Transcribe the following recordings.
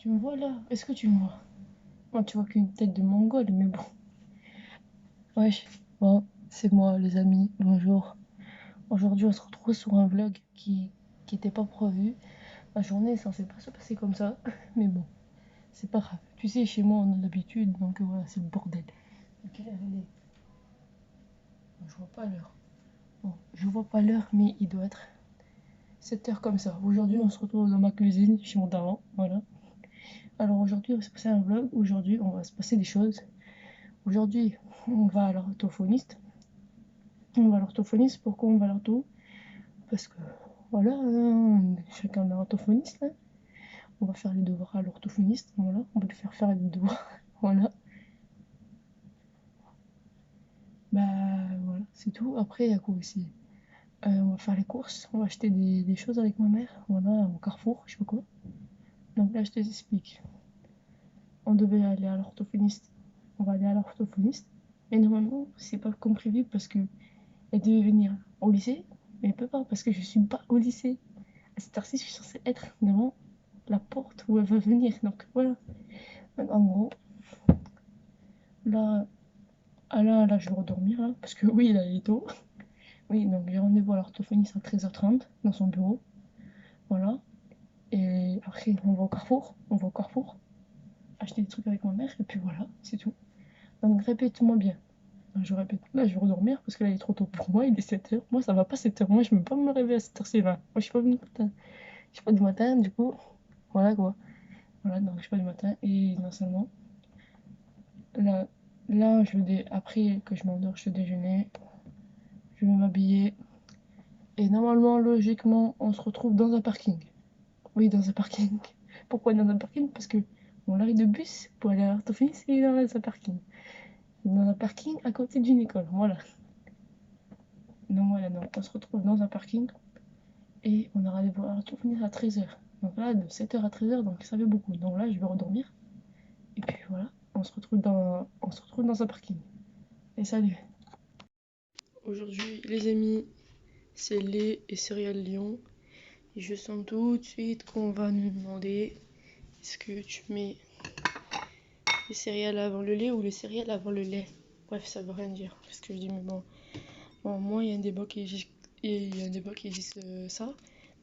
Tu me vois là? Est-ce que tu me vois? Moi, tu vois qu'une tête de mongol, mais bon. Wesh, bon, c'est moi, les amis. Bonjour. Aujourd'hui, on se retrouve sur un vlog qui était pas prévu. La journée est censée pas se passer comme ça, mais bon, c'est pas grave. Tu sais, chez moi, on a l'habitude, donc voilà, c'est le bordel. Quelle heure il est? Je vois pas l'heure. Bon, je vois pas l'heure, mais il doit être 7 heures comme ça. Aujourd'hui, on se retrouve dans ma cuisine, chez mon daron, voilà. Alors aujourd'hui, on va se passer un vlog. Aujourd'hui, on va se passer des choses. Aujourd'hui, on va à l'orthophoniste. On va à l'orthophoniste. Pourquoi on va à l'ortho? Parce que, voilà, chacun a un orthophoniste, là. On va faire les devoirs à l'orthophoniste, voilà. On va lui faire faire les devoirs, voilà. Bah, voilà, c'est tout. Après, il y a quoi aussi? On va faire les courses. On va acheter des choses avec ma mère, voilà, au Carrefour, je sais pas quoi. Donc là, je t'explique. On devait aller à l'orthophoniste. On va aller à l'orthophoniste. Mais normalement, c'est pas comme prévu parce que elle devait venir au lycée, mais elle peut pas parce que je suis pas au lycée. À cette heure-ci, je suis censée être devant la porte où elle va venir. Donc voilà. Donc, en gros, là, là, je vais redormir là, parce que oui, là, il est tôt. Oui, donc j'ai rendez-vous à l'orthophoniste à 13h30 dans son bureau. Voilà. Et après, on va au Carrefour. On va au Carrefour acheter des trucs avec ma mère, et puis voilà, c'est tout. Donc répète-moi bien. Je répète, là je vais redormir parce que là il est trop tôt pour moi, il est 7h. Moi ça va pas 7h, moi je peux pas me réveiller à 7h, là. Moi je suis pas du matin. Je suis pas du matin, du coup, voilà quoi. Voilà, donc je suis pas du matin. Et non seulement, là, après que je m'endors, je vais déjeuner, je vais m'habiller. Et normalement, logiquement, on se retrouve dans un parking. Oui, dans un parking. Pourquoi dans un parking? Parce que mon arrêt de bus pour aller à l'orthophoniste, il est dans un parking. Dans un parking à côté d'une école, voilà. Donc voilà, donc on se retrouve dans un parking et on aura des horaires tout finir à 13h. Donc là, de 7h à 13h, donc ça fait beaucoup. Donc là, je vais redormir. Et puis voilà, on se retrouve dans un parking. Et salut. Aujourd'hui, les amis, c'est lait et céréales Lyon. Et je sens tout de suite qu'on va nous demander est-ce que tu mets les céréales avant le lait ou les céréales avant le lait. Bref, ça veut rien dire. Parce que je dis, mais bon, moi, il y a un débat qui existe, ça.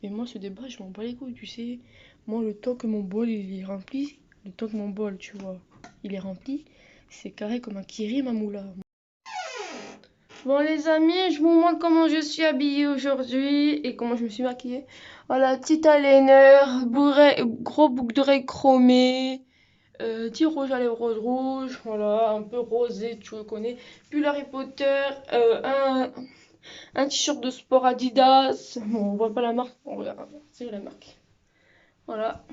Mais moi, ce débat, je m'en bats les couilles, tu sais. Moi, le temps que mon bol il est rempli, le temps que mon bol, tu vois, il est rempli, c'est carré comme un kiri, ma moula. Bon, les amis, je vous montre comment je suis habillée aujourd'hui et comment je me suis maquillée. Voilà, petit eyeliner, gros boucle d'oreilles chromées, petit rouge à lèvres rose rouge, voilà, un peu rosé, tu reconnais. Puis Harry Potter, un t-shirt de sport Adidas. Bon, on voit pas la marque, on regarde, c'est la marque. Voilà.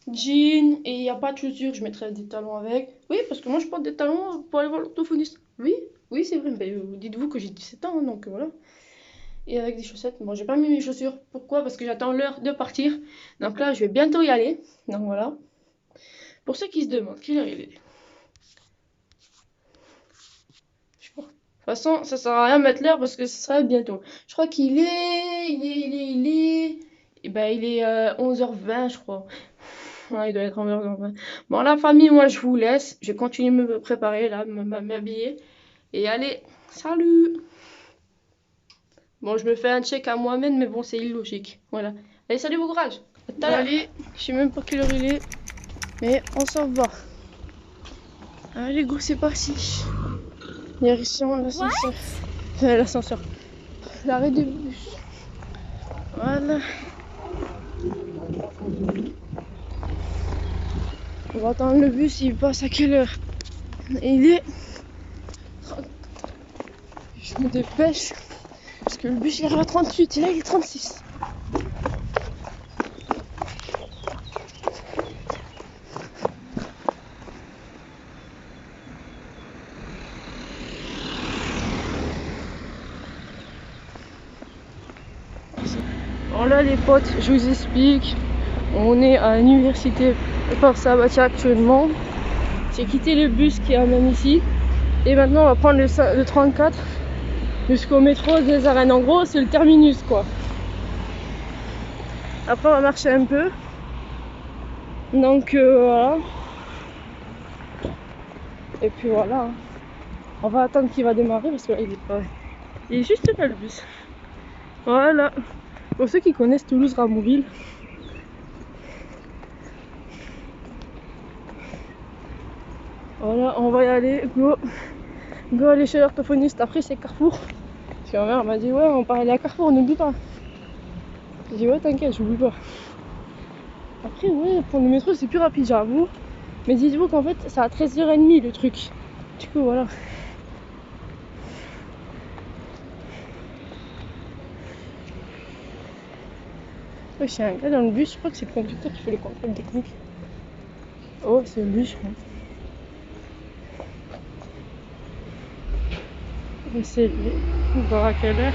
Jean, et il n'y a pas de chaussures, je mettrai des talons avec. Oui, parce que moi je porte des talons pour aller voir l'orthophoniste. Oui, oui, c'est vrai, mais dites-vous que j'ai 17 ans, donc voilà. Et avec des chaussettes. Bon, j'ai pas mis mes chaussures. Pourquoi? Parce que j'attends l'heure de partir. Donc là, je vais bientôt y aller. Donc voilà. Pour ceux qui se demandent, quelle heure il est? Je sais pas. De toute façon, ça sert à rien de mettre l'heure parce que ce sera bientôt. Je crois qu'il est. Et ben, il est 11h20, je crois. Ouais, il doit être 11h20. Bon, la famille, moi, je vous laisse. Je vais continuer de me préparer, là, m'habiller. Et allez, salut! Bon, je me fais un check à moi-même, mais bon, c'est illogique. Voilà. Allez, salut, bon courage! À tout à l'heure. Allez, je sais même pas quelle heure il est, mais on s'en va. Allez, go, c'est parti. Direction l'ascenseur. L'ascenseur. L'arrêt de bus. Voilà. On va attendre le bus, il passe à quelle heure? Il est... Je me dépêche. Parce que le bus il arrive à 38 et là il est 36. Alors là les potes, je vous explique. On est à l'université par Sabatier actuellement. J'ai quitté le bus qui amène ici. Et maintenant on va prendre le 34 jusqu'au métro des Arènes. En gros c'est le terminus quoi. Après on va marcher un peu. Donc voilà. Et puis voilà. On va attendre qu'il va démarrer parce que là, il est pas. Il est juste là le bus. Voilà. Pour ceux qui connaissent Toulouse-Ramonville. Voilà, on va y aller. Go. Go aller chez l'orthophoniste. Après c'est Carrefour. Parce que ma mère m'a dit ouais on part aller à Carrefour, n'oublie pas. J'ai dit ouais t'inquiète, j'oublie pas. Après ouais prendre le métro c'est plus rapide j'avoue. Mais dites-vous qu'en fait c'est à 13h30 le truc. Du coup voilà. Ouais, il y a un gars dans le bus, je crois que c'est le conducteur qui fait les contrôles techniques. Oh c'est lui je crois. Et c'est lui. On va voir à quelle heure.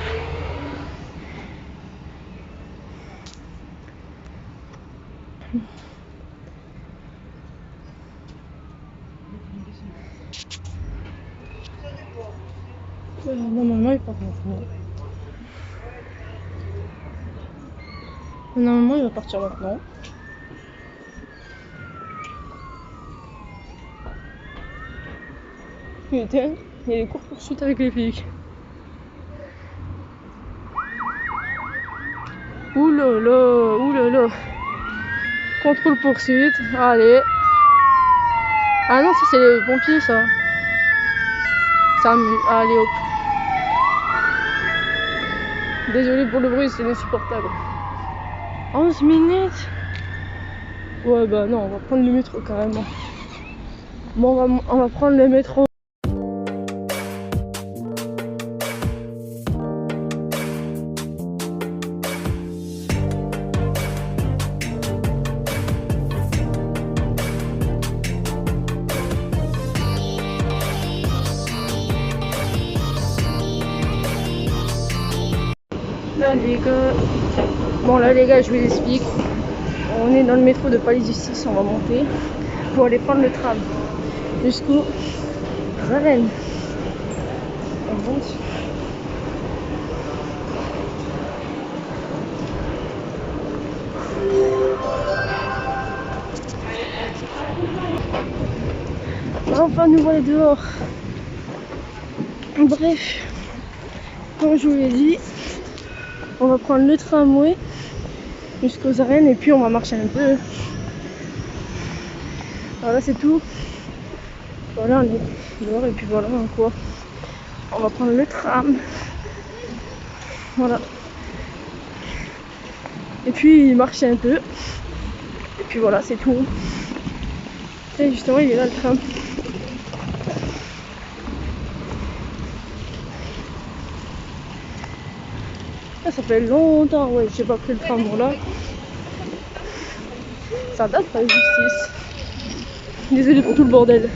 Normalement il part maintenant. Normalement il va partir maintenant. Putain, il y a des courses poursuites avec les flics. Oulala, oulala. Contrôle poursuite, allez. Ah non, ça c'est le pompier ça. Ça allez hop. Désolé pour le bruit, c'est insupportable. 11 minutes. Ouais bah non, on va prendre le métro carrément. Bon on va prendre le métro. Là les gars, bon là les gars je vous explique, on est dans le métro de Palais Justice, on va monter pour aller prendre le tram jusqu'au Rennes. On monte. Enfin nous voilà dehors. Bref, comme je vous l'ai dit, on va prendre le tramway jusqu'aux arènes et puis on va marcher un peu. Voilà c'est tout. Voilà on est dehors et puis voilà quoi. On va prendre le tram. Voilà. Et puis marcher un peu. Et puis voilà c'est tout. Et justement il est là le tram. Ça fait longtemps ouais j'ai pas pris le tram là. Ça date pas de justice. Désolée pour tout le bordel.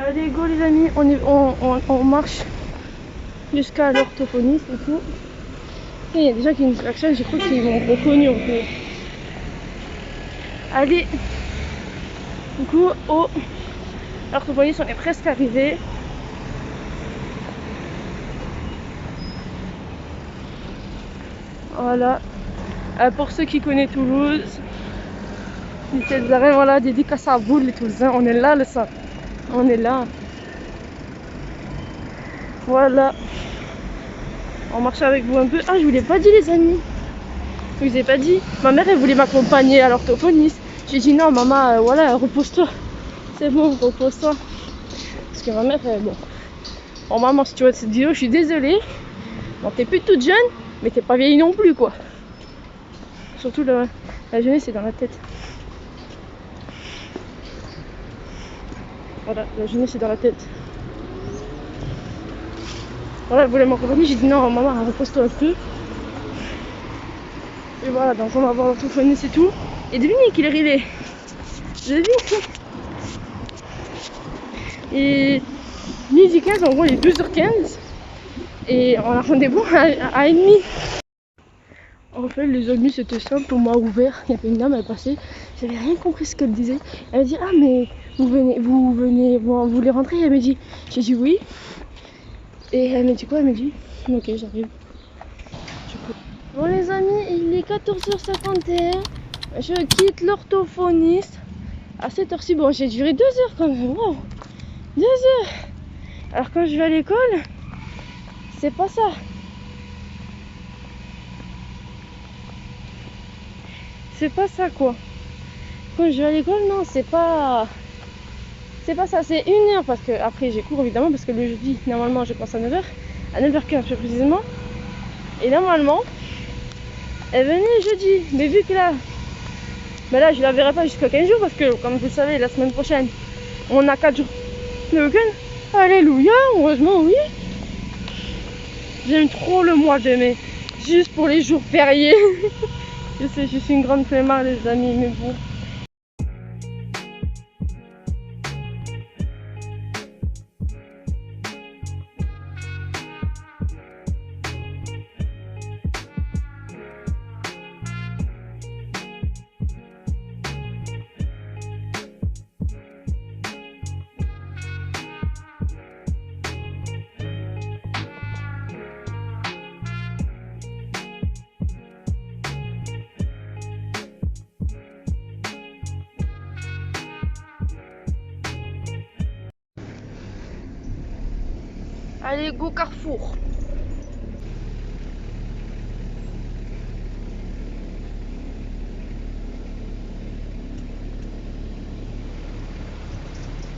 Allez go les amis, on marche jusqu'à l'orthophoniste et tout. Et il y a des gens qui nous klaxonnent, j'ai cru qu'ils m'ont reconnu en fait. Allez, du coup au l'orthophoniste on est presque arrivé. Voilà. Pour ceux qui connaissent Toulouse, voilà, dédicace à vous les Toulousains, on est là le sang. On est là. Voilà. On marche avec vous un peu. Ah, je vous l'ai pas dit les amis. Je vous ai pas dit. Ma mère elle voulait m'accompagner à l'orthophoniste. J'ai dit non maman, voilà, repose-toi. C'est bon, repose-toi. Parce que ma mère, bon. Oh maman, si tu vois cette vidéo, je suis désolée. Bon, t'es plus toute jeune, mais t'es pas vieille non plus quoi. Surtout la jeunesse c'est dans la tête. Voilà, la jeunesse c'est dans la tête. Voilà, elle voulait m'accompagner, j'ai dit non maman, repose-toi un peu. Et voilà, donc on va voir l'orthophoniste et tout. Et devinez qu'il est arrivé. Devinez. Et midi 15, en gros il est 2h15. Et on a rendez-vous à 1h30. En fait, les amis, c'était simple, on m'a ouvert. Il y avait une dame, elle passait. J'avais rien compris ce qu'elle disait. Elle m'a dit, ah, mais vous voulez rentrer? Elle m'a dit, j'ai dit oui. Et elle m'a dit quoi? Elle m'a dit, ok, j'arrive. Bon, les amis, il est 14h51. Je quitte l'orthophoniste à cette heure-ci. Bon, j'ai duré 2 heures quand même. Wow, 2 heures. Alors, quand je vais à l'école, c'est pas ça. C'est pas ça quoi. Quand je vais à l'école, non, c'est pas ça, c'est 1 heure parce que après j'ai cours évidemment parce que le jeudi, normalement je pense à 9h, à 9h15 plus précisément. Et normalement, elle venait jeudi, mais vu que là, je la verrai pas jusqu'à 15 jours parce que comme vous le savez, la semaine prochaine, on a 4 jours de week-end. Alléluia, heureusement oui. J'aime trop le mois de mai, juste pour les jours fériés. Je sais, je suis une grande flemmarde les amis, mais bon. Allez, go Carrefour.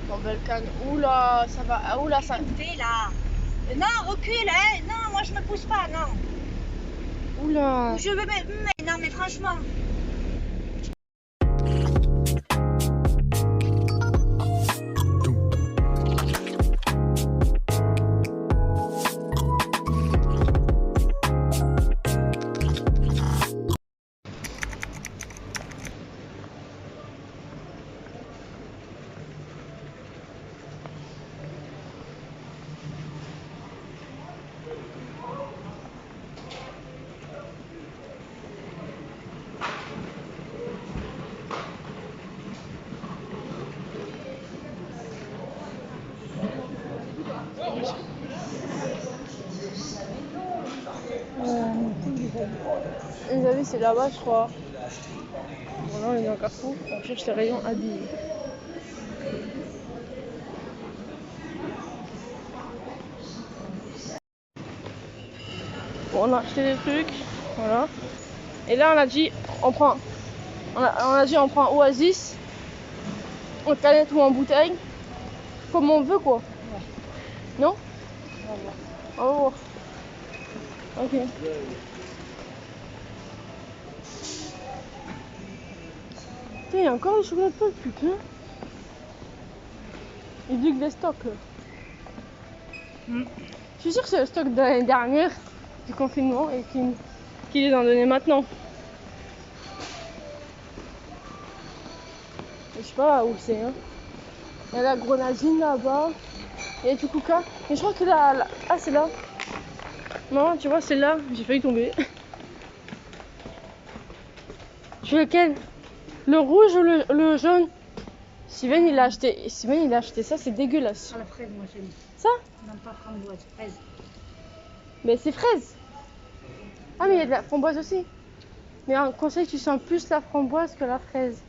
Bon, Belcan, oula, ça va, oula, ça fait là. Non, recule, hein. Non, moi je me pousse pas, non. Oula. Je veux mais non, mais franchement. Les amis, c'est là-bas, je crois. Bon, là, on est dans Carrefour. On cherche les rayons habillés. Bon, on a acheté des trucs. Voilà. Et là, on a dit, on prend Oasis. En canette ou en bouteille. Comme on veut, quoi. Ouais. Non? On va voir. Ok. Putain, il y a encore des chocolats de Pâques, putain. Il dit que des stocks. Je suis sûre que c'est le stock de l'année dernière, du confinement, et qu'il les en donnait maintenant. Je sais pas où c'est. Hein. Il y a la grenadine là-bas. Il y a du coca. Et je crois que là. Ah, c'est là. Non, tu vois, c'est là. J'ai failli tomber. Tu veux lequel? Le rouge ou le jaune? Steven il a acheté ça, c'est dégueulasse. Ah, la fraise, moi j'aime. Ça? Non, pas framboise, fraise. Mais c'est fraise. Ah, mais il y a de la framboise aussi. Mais en conseil, tu sens plus la framboise que la fraise.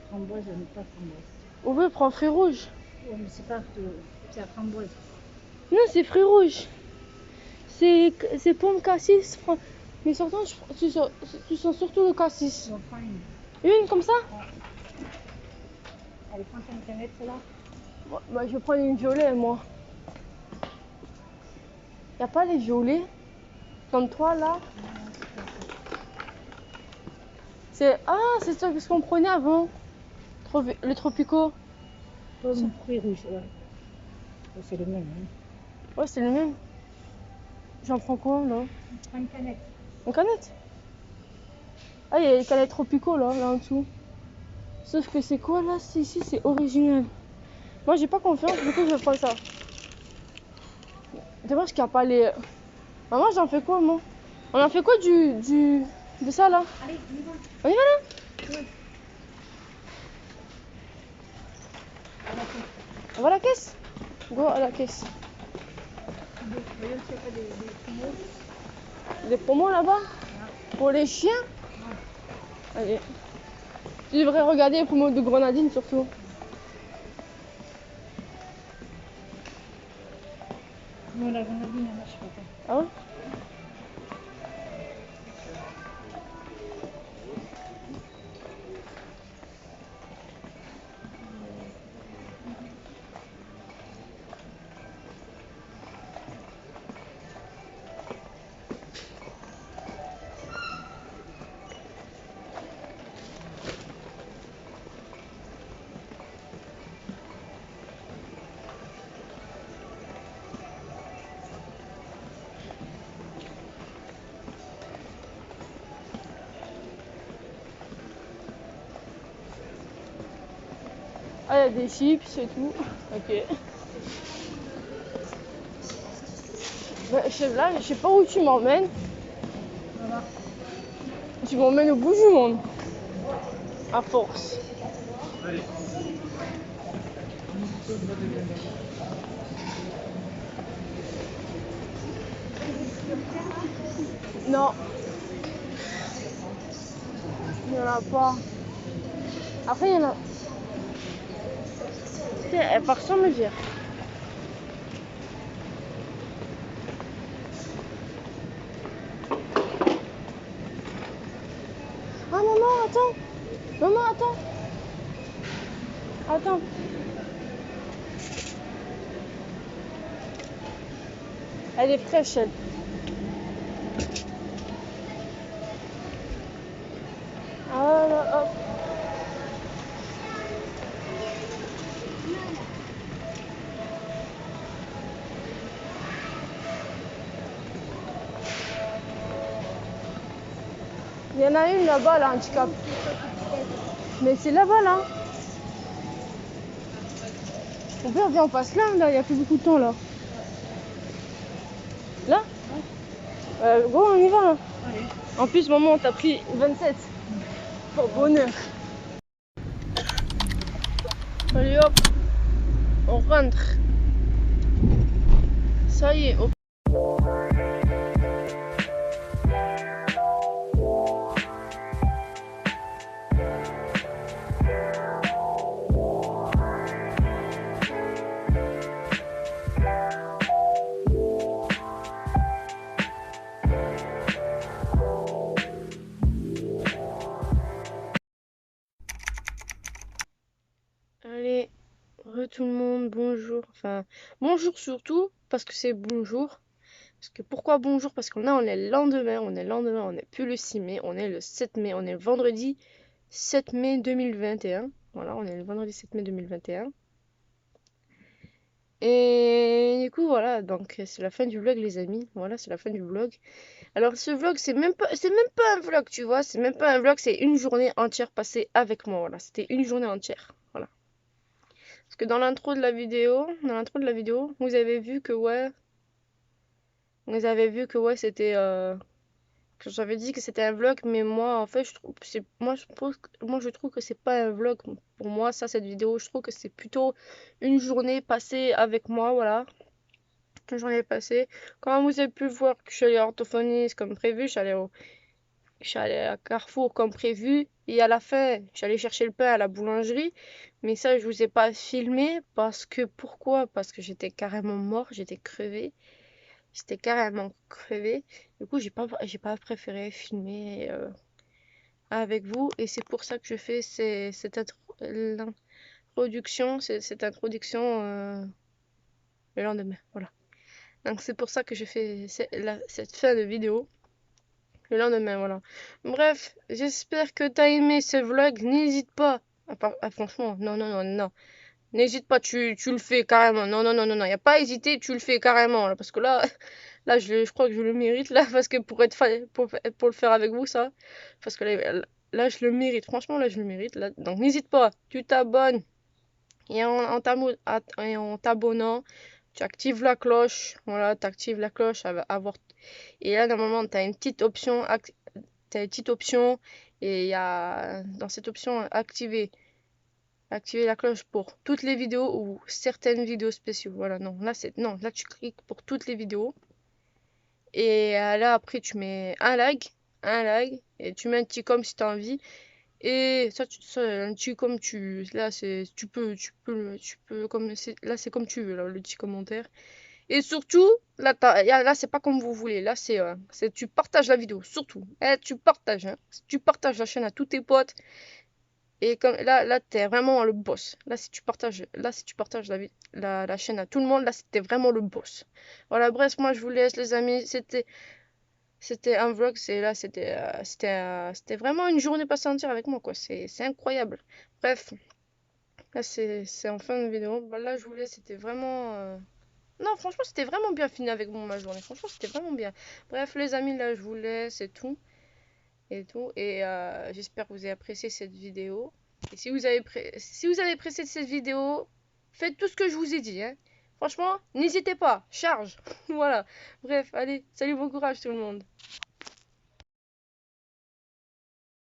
Framboise, j'aime pas framboise. On veut prendre fruits rouges. Ouais, mais c'est pas que c'est la framboise. Non, c'est fruits rouges. C'est pomme cassis. Mais surtout, tu sens surtout le cassis. On va prendre une. Une comme ça? Ouais. Allez, prends ton canette là. Bah, je vais prendre une violet, moi. Y a pas les violets? Comme toi, là? C'est ça que ce qu'on prenait avant. Les tropicaux. Fruits rouges, ouais. C'est le même. Hein. Ouais, c'est le même. J'en prends quoi là? Une canette. Une canette? Ah, il y a les canettes tropicaux là en dessous. Sauf que c'est quoi là? Ici, c'est original. Moi, j'ai pas confiance, du coup, je prends ça. Dommage qu'il n'y a pas les. Maman, j'en fais quoi, moi? On en fait quoi de ça là? Allez, on y va. On y va là? Ouais. On va à la caisse? Go à la caisse. Regarde s'il n'y a pas des promos. Des promos là-bas? Pour les chiens? Allez. Tu devrais regarder les promos de grenadine surtout. Non, la grenadine, elle marche pas. Ah ouais? Ah, il y a des chips et tout. Ok. Bah, là, je sais pas où tu m'emmènes. Voilà. Tu m'emmènes au bout du monde. À force. Allez. Non. Il n'y en a pas. Après, il y en a. Tiens, elle part sans me dire. Ah, maman, attends. Maman, attends. Attends. Elle est fraîche, elle. Ah là, hop. Il y en a une là-bas, là, handicap. Mais c'est là-bas, là. Mon père, viens, on passe là, il n'y a plus beaucoup de temps, là. Là? Go, on y va, là. Allez. En plus, maman, t'as pris 27. Pour bonheur. Allez, hop. On rentre. Ça y est, hop. Allez, tout le monde, bonjour. Enfin, bonjour surtout, parce que c'est bonjour. Parce que pourquoi bonjour? Parce qu'on on est le lendemain, on n'est plus le 6 mai, on est le 7 mai, on est le vendredi 7 mai 2021. Voilà, on est le vendredi 7 mai 2021. Et du coup, voilà, donc c'est la fin du vlog, les amis. Voilà, c'est la fin du vlog. Alors, ce vlog, c'est même pas un vlog, tu vois. C'est même pas un vlog, c'est une journée entière passée avec moi. Voilà, c'était une journée entière. Voilà. Parce que dans l'intro de la vidéo, vous avez vu que c'était que j'avais dit que c'était un vlog, mais moi en fait je trouve je trouve que c'est pas un vlog pour moi ça cette vidéo, je trouve que c'est plutôt une journée passée avec moi, voilà. Une journée passée. Comme vous avez pu le voir que je suis allée à l'orthophoniste comme prévu, je suis allée à Carrefour comme prévu et à la fin, je suis allée chercher le pain à la boulangerie. Mais ça, je vous ai pas filmé parce que pourquoi? Parce que j'étais carrément mort, j'étais crevée. J'étais carrément crevée. Du coup, j'ai pas préféré filmer avec vous. Et c'est pour ça que je fais cette introduction le lendemain. Voilà. Donc c'est pour ça que je fais cette fin de vidéo. Le lendemain, voilà. Bref, j'espère que t'as aimé ce vlog. N'hésite pas. Franchement, non, non, non, non. N'hésite pas, tu le fais carrément. Non, non, non, non, non. Y a pas à hésiter, tu le fais carrément. Là, parce que là, là, je crois que je le mérite. Là, parce que pour le faire avec vous, ça. Parce que là, je le mérite. Franchement, là, je le mérite. Là. Donc, n'hésite pas. Tu t'abonnes. Et en t'abonnant, tu actives la cloche. Voilà, tu actives la cloche. Et là, normalement, tu as une petite option. T'as une petite option. Et il y a dans cette option activer la cloche pour toutes les vidéos ou certaines vidéos spéciaux. Voilà, non, non, là tu cliques pour toutes les vidéos. Et là après tu mets un like et tu mets un petit comme si tu as envie. Et ça, un petit comme là c'est comme là c'est comme tu veux là, le petit commentaire. Et surtout, là c'est pas comme vous voulez. Là tu partages la vidéo surtout. Tu partages hein. Tu partages la chaîne à tous tes potes. Et comme là, t'es vraiment le boss. Là, si tu partages la chaîne à tout le monde, là, c'était vraiment le boss. Voilà, bref, moi, je vous laisse, les amis. C'était un vlog. C'était vraiment une journée passée entière avec moi, quoi. C'est incroyable. Bref, là, c'est en fin de vidéo. Bah, là, je vous laisse. C'était vraiment. Non, franchement, c'était vraiment bien fini avec moi, ma journée. Franchement, c'était vraiment bien. Bref, les amis, là, je vous laisse et tout. J'espère que vous avez apprécié cette vidéo. Et si vous avez apprécié cette vidéo, faites tout ce que je vous ai dit. Hein. Franchement, n'hésitez pas, charge. Voilà. Bref, allez, salut, bon courage tout le monde.